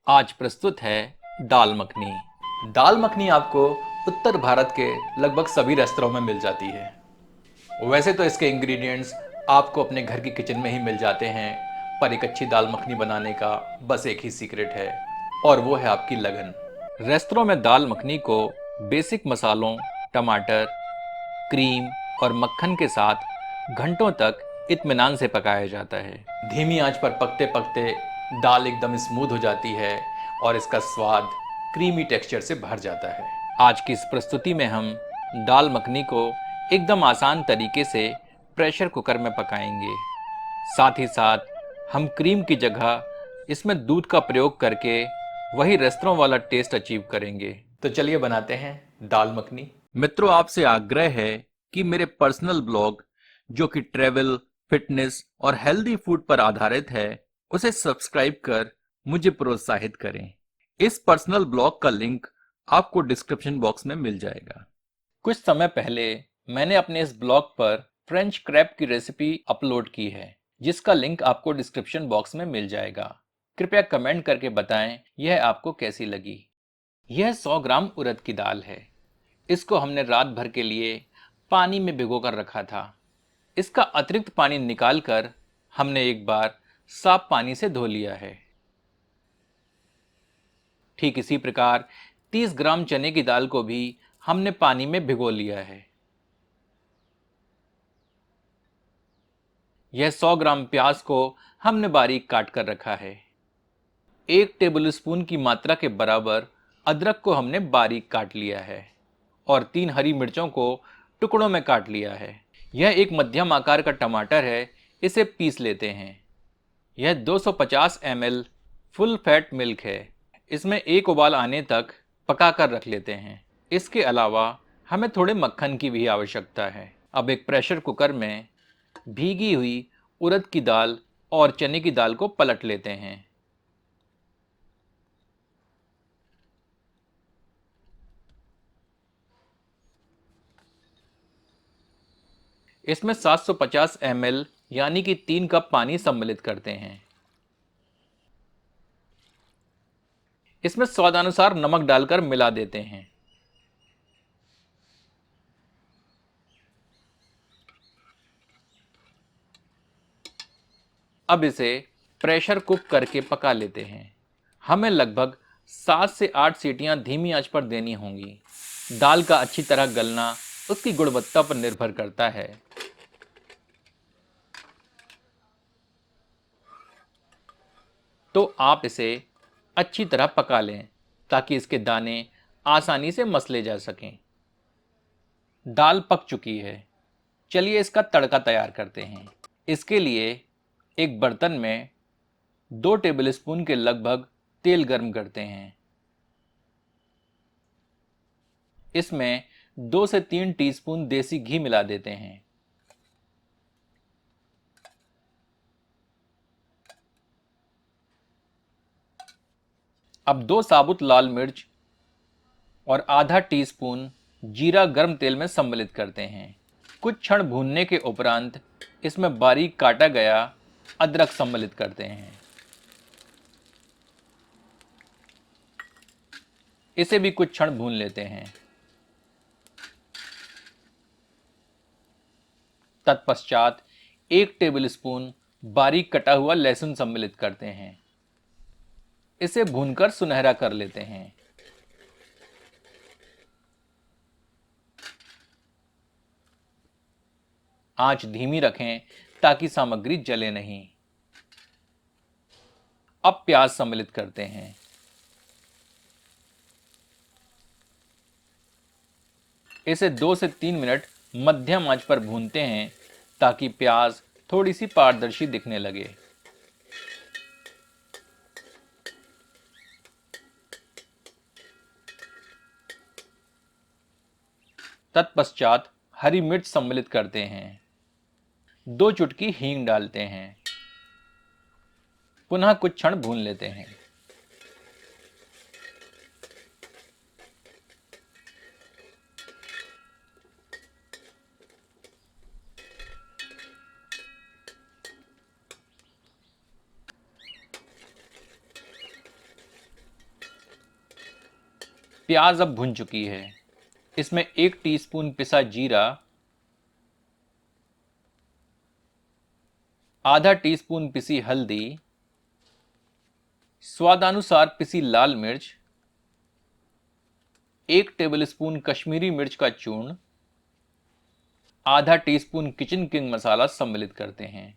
आज प्रस्तुत है दाल मखनी। दाल मखनी आपको उत्तर भारत के लगभग सभी रेस्तरां में मिल जाती है। वैसे तो इसके इंग्रेडिएंट्स आपको अपने घर की किचन में ही मिल जाते हैं, पर एक अच्छी दाल मखनी बनाने का बस एक ही सीक्रेट है और वो है आपकी लगन। रेस्तरां में दाल मखनी को बेसिक मसालों, टमाटर, क्रीम और मक्खन के साथ घंटों तक इत्मीनान से पकाया जाता है। धीमी आंच पर पकते पकते दाल एकदम स्मूथ हो जाती है और इसका स्वाद क्रीमी टेक्सचर से भर जाता है। आज की इस प्रस्तुति में हम दाल मखनी को एकदम आसान तरीके से प्रेशर कुकर में पकाएंगे। साथ ही साथ हम क्रीम की जगह इसमें दूध का प्रयोग करके वही रेस्तरां वाला टेस्ट अचीव करेंगे। तो चलिए बनाते हैं दाल मखनी। मित्रों, आपसे आग्रह है कि मेरे पर्सनल ब्लॉग जो कि ट्रैवल, फिटनेस और हेल्दी फूड पर आधारित है, उसे सब्सक्राइब कर मुझे प्रोत्साहित करें। इस पर्सनल ब्लॉग का लिंक आपको डिस्क्रिप्शन बॉक्स में मिल जाएगा। कुछ समय पहले मैंने अपने इस ब्लॉग पर फ्रेंच क्रैब की रेसिपी अपलोड की है, जिसका लिंक आपको डिस्क्रिप्शन बॉक्स में मिल जाएगा। कृपया कमेंट करके बताएं यह आपको कैसी लगी। यह 100 ग्राम उड़द की दाल है। इसको हमने रात भर के लिए पानी में भिगोकर रखा था। इसका अतिरिक्त पानी निकालकर हमने एक बार साफ पानी से धो लिया है। ठीक इसी प्रकार 30 ग्राम चने की दाल को भी हमने पानी में भिगो लिया है। यह 100 ग्राम प्याज को हमने बारीक काट कर रखा है। 1 टेबल स्पून की मात्रा के बराबर अदरक को हमने बारीक काट लिया है और 3 हरी मिर्चों को टुकड़ों में काट लिया है। यह एक मध्यम आकार का टमाटर है, इसे पीस लेते हैं। यह 250 ml फुल फैट मिल्क है। इसमें एक उबाल आने तक पका कर रख लेते हैं। इसके अलावा हमें थोड़े मक्खन की भी आवश्यकता है। अब एक प्रेशर कुकर में भीगी हुई उड़द की दाल और चने की दाल को पलट लेते हैं। इसमें 750 ml यानी कि 3 कप पानी सम्मिलित करते हैं। इसमें स्वादानुसार नमक डालकर मिला देते हैं। अब इसे प्रेशर कुक करके पका लेते हैं। हमें लगभग 7 से 8 सीटियां धीमी आंच पर देनी होंगी। दाल का अच्छी तरह गलना उसकी गुणवत्ता पर निर्भर करता है। तो आप इसे अच्छी तरह पका लें ताकि इसके दाने आसानी से मसले जा सकें। दाल पक चुकी है। चलिए इसका तड़का तैयार करते हैं। इसके लिए एक बर्तन में 2 टेबलस्पून के लगभग तेल गर्म करते हैं। इसमें 2 से 3 टीस्पून देसी घी मिला देते हैं। अब 2 साबुत लाल मिर्च और आधा टीस्पून जीरा गर्म तेल में सम्मिलित करते हैं। कुछ क्षण भूनने के उपरांत इसमें बारीक काटा गया अदरक सम्मिलित करते हैं। इसे भी कुछ क्षण भून लेते हैं। तत्पश्चात 1 टेबलस्पून बारीक कटा हुआ लहसुन सम्मिलित करते हैं। इसे भूनकर सुनहरा कर लेते हैं। आंच धीमी रखें ताकि सामग्री जले नहीं। अब प्याज सम्मिलित करते हैं। इसे 2 से 3 मिनट मध्यम आंच पर भूनते हैं ताकि प्याज थोड़ी सी पारदर्शी दिखने लगे। तत्पश्चात हरी मिर्च सम्मिलित करते हैं। 2 चुटकी हींग डालते हैं। पुनः कुछ क्षण भून लेते हैं। प्याज अब भुन चुकी है। इसमें 1 टीस्पून पिसा जीरा, आधा टीस्पून पिसी हल्दी, स्वादानुसार पिसी लाल मिर्च, 1 टेबलस्पून कश्मीरी मिर्च का चूर्ण, आधा टीस्पून किचन किंग मसाला सम्मिलित करते हैं।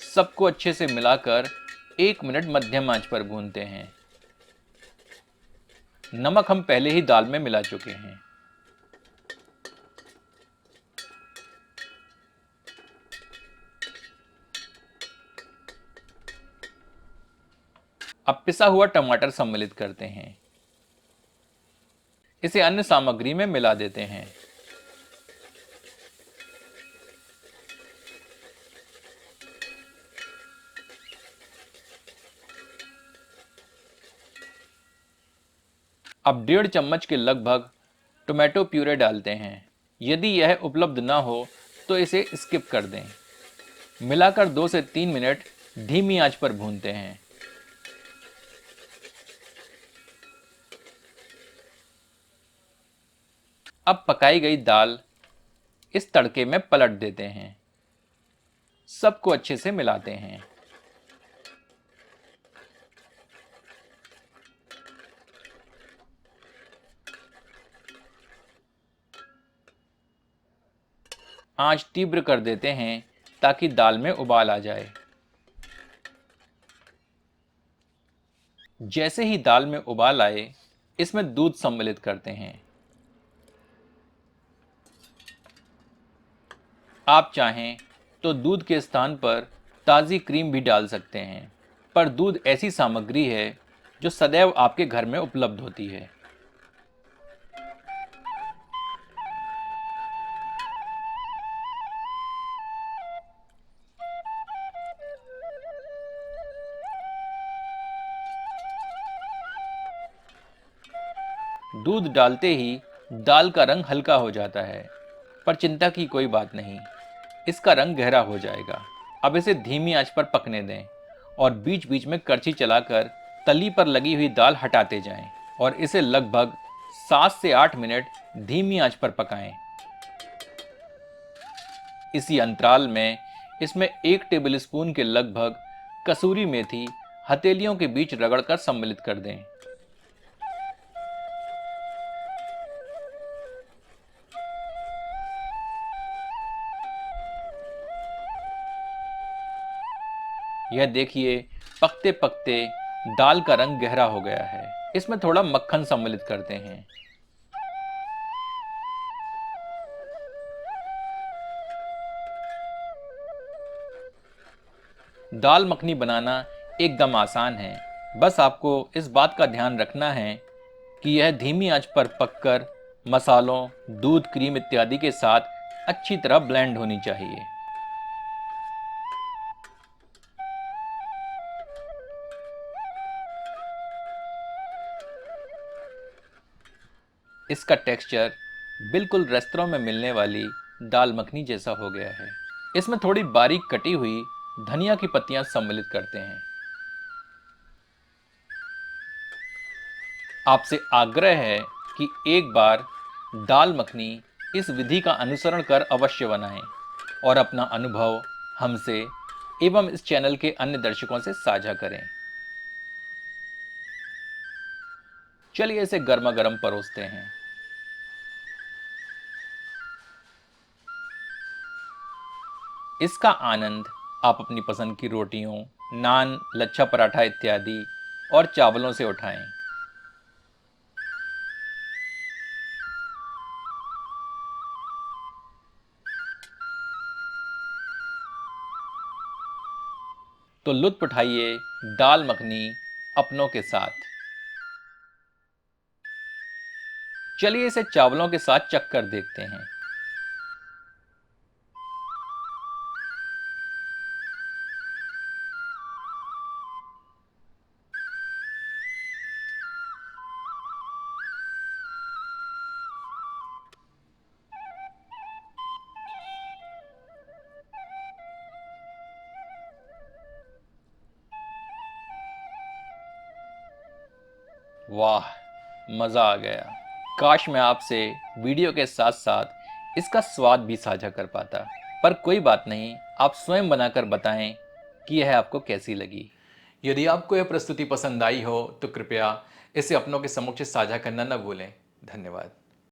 सबको अच्छे से मिलाकर 1 मिनट मध्यम आंच पर भूनते हैं। नमक हम पहले ही दाल में मिला चुके हैं। अब पिसा हुआ टमाटर सम्मिलित करते हैं। इसे अन्य सामग्री में मिला देते हैं। अब 1.5 चम्मच के लगभग टोमेटो प्यूरे डालते हैं। यदि यह उपलब्ध ना हो तो इसे स्किप कर दें। मिलाकर 2 से 3 मिनट धीमी आंच पर भूनते हैं। अब पकाई गई दाल इस तड़के में पलट देते हैं। सबको अच्छे से मिलाते हैं। आंच तीव्र कर देते हैं ताकि दाल में उबाल आ जाए। जैसे ही दाल में उबाल आए, इसमें दूध सम्मिलित करते हैं। आप चाहें तो दूध के स्थान पर ताज़ी क्रीम भी डाल सकते हैं, पर दूध ऐसी सामग्री है जो सदैव आपके घर में उपलब्ध होती है। दूध डालते ही दाल का रंग हल्का हो जाता है, पर चिंता की कोई बात नहीं, इसका रंग गहरा हो जाएगा। अब इसे धीमी आंच पर पकने दें और बीच बीच में करछी चलाकर तली पर लगी हुई दाल हटाते जाएं और इसे लगभग 7 से 8 मिनट धीमी आंच पर पकाएं। इसी अंतराल में इसमें 1 टेबलस्पून के लगभग कसूरी मेथी हथेलियों के बीच रगड़कर सम्मिलित कर दें। यह देखिए, पकते पकते दाल का रंग गहरा हो गया है। इसमें थोड़ा मक्खन सम्मिलित करते हैं। दाल मखनी बनाना एकदम आसान है। बस आपको इस बात का ध्यान रखना है कि यह धीमी आंच पर पककर मसालों, दूध, क्रीम इत्यादि के साथ अच्छी तरह ब्लेंड होनी चाहिए। इसका टेक्सचर बिल्कुल रेस्तरां में मिलने वाली दाल मखनी जैसा हो गया है। इसमें थोड़ी बारीक कटी हुई धनिया की पत्तियां सम्मिलित करते हैं। आपसे आग्रह है कि एक बार दाल मखनी इस विधि का अनुसरण कर अवश्य बनाएं और अपना अनुभव हमसे एवं इस चैनल के अन्य दर्शकों से साझा करें। चलिए इसे गर्मा गर्म परोसते हैं। इसका आनंद आप अपनी पसंद की रोटियों, नान, लच्छा पराठा इत्यादि और चावलों से उठाएं। तो लुत्फ उठाइए दाल मखनी अपनों के साथ। चलिए इसे चावलों के साथ चख कर देखते हैं। वाह, मज़ा आ गया। काश मैं आपसे वीडियो के साथ साथ इसका स्वाद भी साझा कर पाता, पर कोई बात नहीं, आप स्वयं बनाकर बताएं कि यह आपको कैसी लगी। यदि आपको यह प्रस्तुति पसंद आई हो तो कृपया इसे अपनों के समक्ष साझा करना न भूलें। धन्यवाद।